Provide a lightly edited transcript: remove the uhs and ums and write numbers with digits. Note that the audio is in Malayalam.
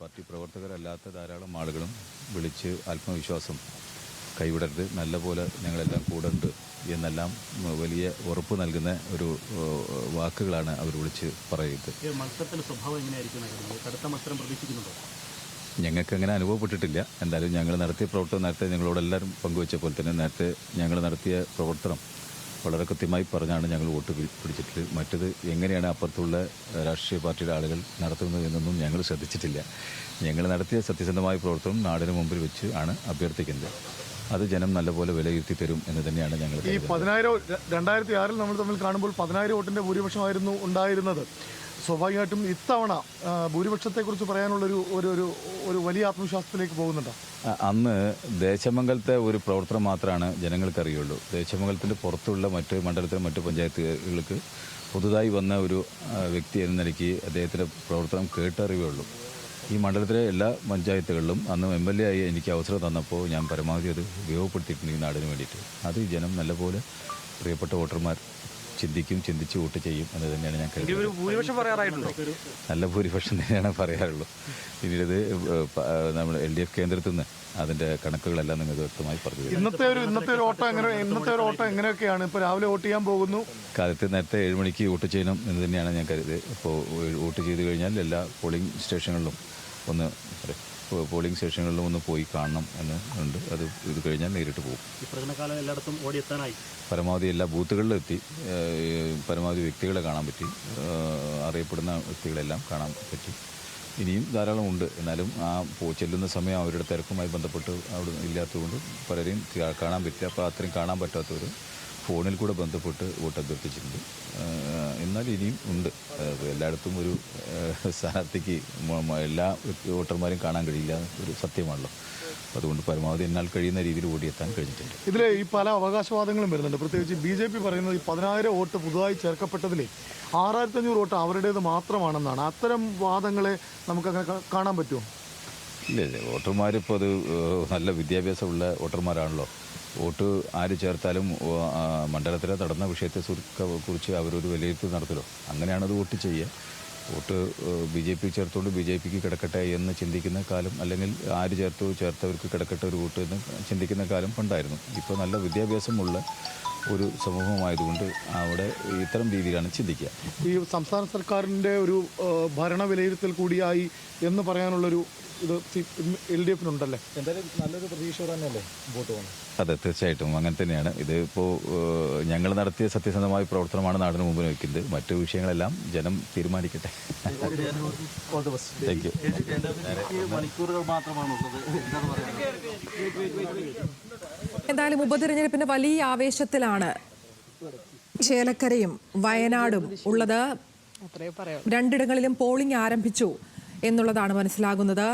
പാർട്ടി പ്രവർത്തകരല്ലാത്ത ധാരാളം ആളുകളും വിളിച്ച് ആത്മവിശ്വാസം കൈവിടരുത്, നല്ല പോലെ ഞങ്ങളെല്ലാം കൂടെ ഉണ്ട് എന്നെല്ലാം വലിയ ഉറപ്പ് നൽകുന്ന ഒരു വാക്കുകളാണ് അവർ വിളിച്ച് പറയുന്നത്. മത്സരത്തിൻ്റെ സ്വഭാവം എങ്ങനെയായിരിക്കും? കടുത്ത മത്സരം പ്രതീക്ഷിക്കുന്നുണ്ടോ? ഞങ്ങൾക്ക് അങ്ങനെ അനുഭവപ്പെട്ടിട്ടില്ല. എന്തായാലും ഞങ്ങൾ നടത്തിയ പ്രവർത്തനം നേരത്തെ ഞങ്ങളോടെല്ലാവരും പങ്കുവച്ച പോലെ തന്നെ നേരത്തെ ഞങ്ങൾ നടത്തിയ പ്രവർത്തനം വളരെ കൃത്യമായി പറഞ്ഞാണ് ഞങ്ങൾ വോട്ട് പിടിച്ചിട്ടുള്ളത്. മറ്റത് എങ്ങനെയാണ് അപ്പുറത്തുള്ള രാഷ്ട്രീയ പാർട്ടിയുടെ ആളുകൾ നടത്തുന്നത് എന്നൊന്നും ഞങ്ങൾ ശ്രദ്ധിച്ചിട്ടില്ല. ഞങ്ങൾ നടത്തിയ സത്യസന്ധമായ പ്രവർത്തനം നാടിന് മുമ്പിൽ വെച്ച് ആണ് അഭ്യർത്ഥിക്കുന്നത്. അത് ജനം നല്ലപോലെ വിലയിരുത്തി തരും എന്ന് തന്നെയാണ് ഞങ്ങൾ. ഈ 2006 നമ്മൾ തമ്മിൽ കാണുമ്പോൾ 10,000 വോട്ടിൻ്റെ ഭൂരിപക്ഷമായിരുന്നു ഉണ്ടായിരുന്നത്. സ്വാഭാവികമായിട്ടും ഇത്തവണ ഭൂരിപക്ഷത്തെക്കുറിച്ച് പറയാനുള്ളൊരു ഒരു വലിയ ആത്മവിശ്വാസത്തിലേക്ക് പോകുന്നുണ്ടോ? അന്ന് ദേശമംഗലത്തെ ഒരു പ്രവർത്തനം മാത്രമാണ് ജനങ്ങൾക്കറിയുള്ളൂ. ദേശമംഗലത്തിൻ്റെ പുറത്തുള്ള മറ്റ് മണ്ഡലത്തിലെ മറ്റ് പഞ്ചായത്തുകൾക്ക് പുതുതായി വന്ന ഒരു വ്യക്തി എന്ന നിലയ്ക്ക് അദ്ദേഹത്തിൻ്റെ പ്രവർത്തനം കേട്ടറിവുള്ളൂ. ഈ മണ്ഡലത്തിലെ എല്ലാ പഞ്ചായത്തുകളിലും അന്ന് MLA ആയി എനിക്ക് അവസരം തന്നപ്പോൾ ഞാൻ പരമാവധി അത് ഉപയോഗപ്പെടുത്തിയിട്ടുണ്ട് ഈ നാടിന് വേണ്ടിയിട്ട്. അത് ജനം നല്ലപോലെ പ്രിയപ്പെട്ട വോട്ടർമാർ ചിന്തിച്ച് വോട്ട് ചെയ്യും എന്ന് തന്നെയാണ് ഞാൻ കരുതുന്നത്. നല്ല ഭൂരിപക്ഷം തന്നെയാണ് പറയാറുള്ളൂ. പിന്നീട് നമ്മൾ LDF കേന്ദ്രത്തിൽ നിന്ന് അതിൻ്റെ കണക്കുകളെല്ലാം നിങ്ങൾക്ക് വ്യക്തമായി പറഞ്ഞു. ഇന്നത്തെ ഒരു ഓട്ടം എങ്ങനെയൊക്കെയാണ്? ഇപ്പോൾ രാവിലെ വോട്ട് ചെയ്യാൻ പോകുന്നു. കാലത്ത് നേരത്തെ 7 മണിക്ക് വോട്ട് ചെയ്യണം എന്ന് തന്നെയാണ് ഞാൻ കരുതുന്നത്. ഇപ്പോൾ വോട്ട് ചെയ്ത് കഴിഞ്ഞാൽ എല്ലാ പോളിംഗ് സ്റ്റേഷനുകളിലും ഒന്ന് പോയി കാണണം എന്ന് ഉണ്ട്. ഇത് കഴിഞ്ഞാൽ നേരിട്ട് പോകും. പരമാവധി എല്ലാ ബൂത്തുകളിലും എത്തി പരമാവധി വ്യക്തികളെ കാണാൻ പറ്റി, അറിയപ്പെടുന്ന വ്യക്തികളെല്ലാം കാണാൻ പറ്റി. ഇനിയും ധാരാളം ഉണ്ട്. എന്നാലും ചെല്ലുന്ന സമയം അവരുടെ തിരക്കുമായി ബന്ധപ്പെട്ട് അവിടെ ഇല്ലാത്തതുകൊണ്ട് പലരെയും കാണാൻ പറ്റില്ല. അപ്പോൾ അത്രയും കാണാൻ പറ്റാത്തവർ ഫോണിൽ കൂടെ ബന്ധപ്പെട്ട് വോട്ട് അഭ്യർത്ഥിച്ചിട്ടുണ്ട്. എന്നാൽ ഇനിയും ഉണ്ട്. എല്ലായിടത്തും ഒരു സ്ഥാനാർത്ഥിക്ക് എല്ലാ വോട്ടർമാരെയും കാണാൻ കഴിയില്ല, ഒരു സത്യമാണല്ലോ. അതുകൊണ്ട് പരമാവധി എന്നാൽ കഴിയുന്ന രീതിയിൽ ഓടിയെത്താൻ കഴിഞ്ഞിട്ടുണ്ട്. ഇതിൽ ഈ പല അവകാശവാദങ്ങളും വരുന്നുണ്ട്. പ്രത്യേകിച്ച് BJP പറയുന്നത് ഈ 10,000 വോട്ട് പുതുതായി ചേർക്കപ്പെട്ടതിലെ 6,500 വോട്ട് അവരുടേത് മാത്രമാണെന്നാണ്. അത്തരം വാദങ്ങളെ നമുക്കങ്ങനെ കാണാൻ പറ്റുമോ? ഇല്ല, വോട്ടർമാരിപ്പോൾ അത് നല്ല വിദ്യാഭ്യാസമുള്ള വോട്ടർമാരാണല്ലോ. വോട്ട് ആര് ചേർത്താലും മണ്ഡലത്തിലെ നടന്ന വിഷയത്തെ കുറിച്ച് അവരൊരു വിലയിരുത്തൽ നടത്തലോ. അങ്ങനെയാണത് വോട്ട് ചെയ്യുക. വോട്ട് BJP ചേർത്തുകൊണ്ട് BJPക്ക് കിടക്കട്ടെ എന്ന് ചിന്തിക്കുന്ന കാലം, അല്ലെങ്കിൽ ആര് ചേർത്തവർക്ക് കിടക്കട്ടെ ഒരു വോട്ട് എന്ന് ചിന്തിക്കുന്ന കാലം പണ്ടായിരുന്നു. ഇപ്പോൾ നല്ല വിദ്യാഭ്യാസമുള്ള ഒരു സമൂഹമായതുകൊണ്ട് അവിടെ ഇത്തരം രീതിയിലാണ് ചിന്തിക്കുക. ഈ സംസ്ഥാന സർക്കാരിൻ്റെ ഒരു ഭരണ വിലയിരുത്തൽ കൂടിയായി എന്ന് പറയാനുള്ളൊരു ഇത് LDFനുണ്ടല്ലേ? എന്തായാലും നല്ലൊരു പ്രതീക്ഷയോടെ തന്നെയല്ലേ വോട്ട് പോകുന്നത്? അതെ, തീർച്ചയായിട്ടും അങ്ങനെ തന്നെയാണ്. ഇതിപ്പോൾ ഞങ്ങൾ നടത്തിയ സത്യസന്ധമായ പ്രവർത്തനമാണ് നാടിന് മുമ്പിൽ വയ്ക്കുന്നത്. മറ്റു വിഷയങ്ങളെല്ലാം ജനം തീരുമാനിക്കട്ടെ. Thank you. മണിക്കൂറുകൾ മാത്രമാണുള്ളത്. എന്തായാലും ഉപതെരഞ്ഞെടുപ്പിന്റെ വലിയ ആവേശത്തിലാണ് ചേലക്കരയും വയനാടും ഉള്ളത്. രണ്ടിടങ്ങളിലും പോളിംഗ് ആരംഭിച്ചു എന്നുള്ളതാണ് മനസ്സിലാകുന്നത്.